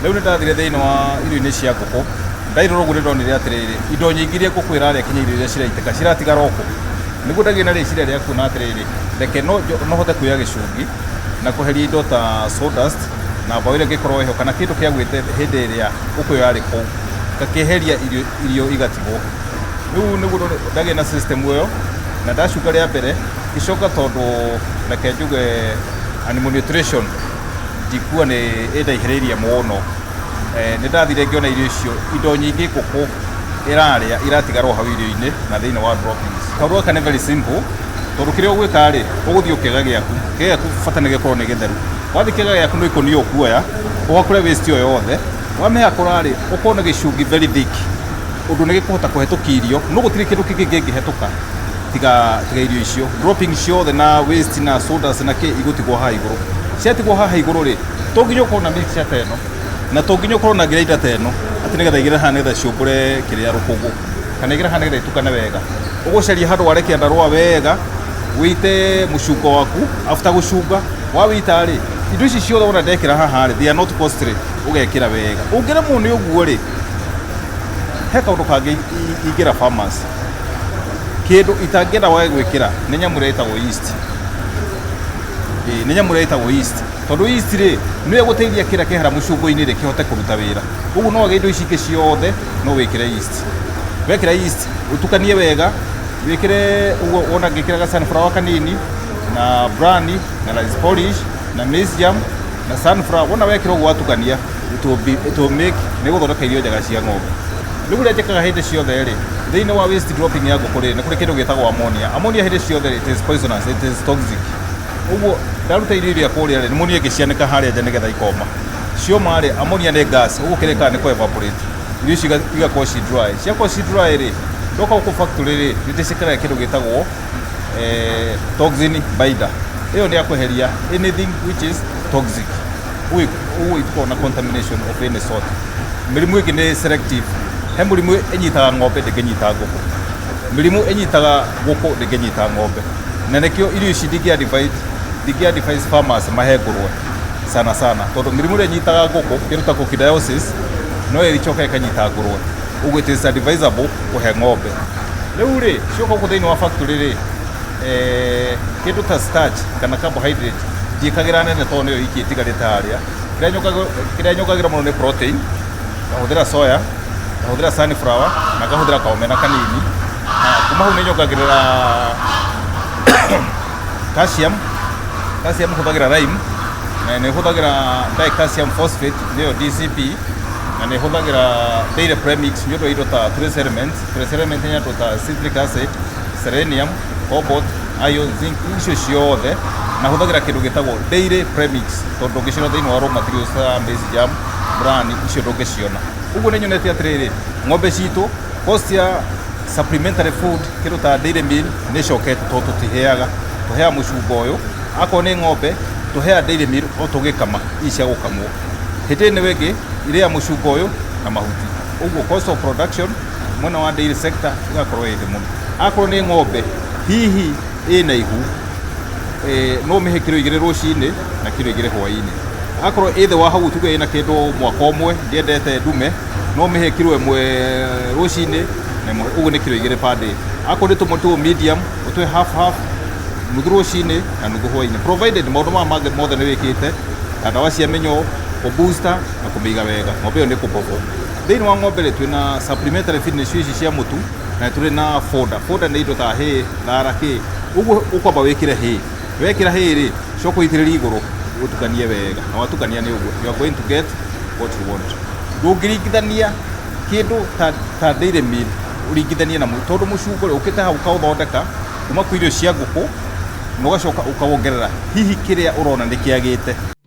Riu ni ndathire thiini wa irio-ini cia nguku ndairora uguo ndonire atiriri indo nyingi iria nguku iraria kinya irio iria ciraitĩka ciratigara oku niguo ndagie na rĩciria rĩa kuona atiriri reke no hote kuoya gĩcungi na kũheria indo ta sawdust na mbao iria ngĩkorwo heho kana kĩndũ kĩa gwĩte hĩndĩ ĩrĩa nguku ĩyo yarĩ kũu ngakĩeheria irio igatigwo. Riu niguo ndagie na system ĩyo na ndacuka rĩa mbere gĩcoka tondũ reke njuge animal nutrition ndikuwa nĩ ĩndaihĩrĩirie mũno. Nĩ ndathire ngĩona irio icio indo nyingĩ nguku iraria iratigara hau irio-inĩ na thĩinĩ wa droppings. Kaũndũ gaka nĩ very simple tondũ kĩrĩa ũgwĩka rĩ ũgũthiĩ ũkĩaga gĩaku bata nĩ gĩkorwo nĩ gĩtheru. Wathiĩ kĩaga gĩaku no ikũnia ũkuoya ũgakũrĩa waste ĩyo yothe wamĩhakũra rĩ ũkorwo na gĩcungi very thick ũndũ nĩ gĩkũhota kũhetũkia irio no gũtirĩ kĩndũ kĩngĩ kĩngĩhetũka tiga irio icio. Droppings ciothe na waste na sawdust na kĩ igũtigwo haha igũrũ. Ciatigwo haha igũrũ rĩ to nginya ũkorwo na mixture ta ĩno na to nginya ũkorwo na grinder ta ĩno atĩ nĩgetha igĩre haha nĩgetha ciũmbũre kĩrĩa rũkũngũ kana igĩre haha nĩgetha itukane wega. Ũgũcaria handũ ware kĩanda rwa wega wĩite mũcungo waku after gũcunga wawĩita rĩ indo ici ciothe wona ndekĩra haha rĩ they are not costly ũgekĩra wega. Ũngĩremwo nĩ ũguo rĩ he kaũndũ kangĩ ingĩra farmers kĩndũ itangĩenda wage gwĩkĩra nĩ nyamũ ĩrĩa ĩtagwo yeast. Nĩ nyamũ ĩrĩa ĩtagwo yeast tondũ yeast rĩ nĩ ĩgũteithia kĩrĩa kĩhera mũcungo-inĩ rĩ kĩhote kũruta wĩra. Ũguo no wage indo ici ingĩ ciothe no wĩkĩre yeast. Wekĩra yeast ũtukanie wega wĩkĩre ũguo wona ngĩkĩra sunflower kanini na bran na rice polish na maize germ na sunflower wona wekĩra ũguo watukania it will make nĩ gũthondeka irio njega cia ng'ombe. Rĩu rĩrĩa njĩkaga hĩndĩ ciothe rĩ thĩinĩ wa waste dropping ya ngũkũ rĩ nĩ kũrĩ kĩndũ gĩtagwo ammonia. Ammonia hĩndĩ ciothe it is poisonous, it is toxic. Ũguo ndaruta irio iria kũrĩa rĩ nĩ muonie ngĩcianĩka harĩa nja nĩgetha ikoma. Cioma rĩ ammonia nĩ gas ũguo kĩrĩkaga nĩ kũ evaporate irio ici igakorwo ci dry. Ciakorwo ci dry rĩ ndoka gũkũ factory rĩ nĩ ndĩcĩkĩraga kĩndũ gĩtagwo toxin binder. Ĩyo nĩ ya kweheria anything which is toxic. Ũguo itikoragwo na contamination of any sort. Mĩrimũ ĩngĩ nĩ selective. He mũrimũ ĩnyitaga ng'ombe ndĩngĩnyita ngũkũ. Mĩrimũ ĩnyitaga ngũkũ ndĩngĩnyita ng'ombe. Na nĩkĩo irio ici ndingĩ-advise farmers mahe ngũrwe sana tondũ mĩrimũ ĩrĩa ĩnyitaga ngũkũ kĩndũ ta coccidiosis no ĩcoka ĩkanyita ngũrwe. Ũguo it is advisable kũhe ng'ombe. Rĩu rĩ cioka gũkũ thĩinĩ wa factory rĩ kĩndũ ta starch kana carbohydrate ndiĩkagĩra nene tondũ nĩyo iki ĩtigarĩte harĩa. Kĩrĩa nyongagĩra mũno nĩ protein ngahũthĩra soya ngahũthĩra sunflower na ngahũthĩra kaomena kanini. Kuma hau nĩ nyongagĩrĩra calcium hũthagĩra lime na nĩ hũthagĩra dicalcium phosphate nĩyo DCP na nĩ hũthagĩra dairy premix nĩ ũndũ wa indo ta trace element nĩ indo ta citric acid, selenium, cobalt, iron, zinc icio ciothe na hũthagĩra kĩndũ gĩtagwo dairy premix tondũ ndũngĩciona thĩinĩ wa raw materials ta maize germ, bran icio ndũngĩciona. Ũguo nĩ nyonete atĩrĩrĩ ng'ombe citũ cost ya supplementary food kĩndũ ta dairy meal nĩ cokete tondũ tũtiheaga tũheaga mũcungo ũyũ. Akorwo nĩ ng'ombe tũheaga dairy meal o tũgĩkama ici cia gũkamwo. Hĩndĩ ĩno ĩngĩ irĩa mũcungo ũyũ na mahuti. Ũguo cost of production mwena wa dairy sector ĩgakorwo ĩthĩ mũno. Akorwo nĩ ng'ombe hihi ĩna ihu no mĩhe kiro 2 rũcinĩ na kiro 2 hwaĩ-inĩ. Akorwo ĩthĩ wa hau tuge ĩna kĩndũ mwaka ũmwe ndiendete ndume no mĩhe kiro 1 rũcinĩ na ũguo nĩ kiro 2 per day. Akorwo nĩ tũmwe medium ũtwe half nuthu rũcinĩ na nuthu hwaĩ-inĩ provided maũndũ maya mangĩ mothe nĩ wĩkĩte na ndawa cia mĩnyoo kũbooster na kũmĩiga wega ng'ombe ĩyo nĩ kũperform. Thĩinĩ wa ng'ombe rĩ twĩna supplementary feed nĩcio ici cia mũtu na tũrĩ na fodder nĩ indo ta hay, thara kĩ. Ũguo ũkwamba wĩkĩre hay. Wekĩra hay rĩ coka ũitĩrĩrie igũrũ ũtukanie wega na watukania nĩ ũguo you are going to get what you want. Ndũngĩringithania kĩndũ ta dairy meal ũringithanie na tondũ mũcungo rĩ ũkĩte hau kaũthondeka kuma kwĩ irio cia ngũkũ na ũgacoka ũkawongerera hihi kĩrĩa ũrona nĩ kĩagĩte.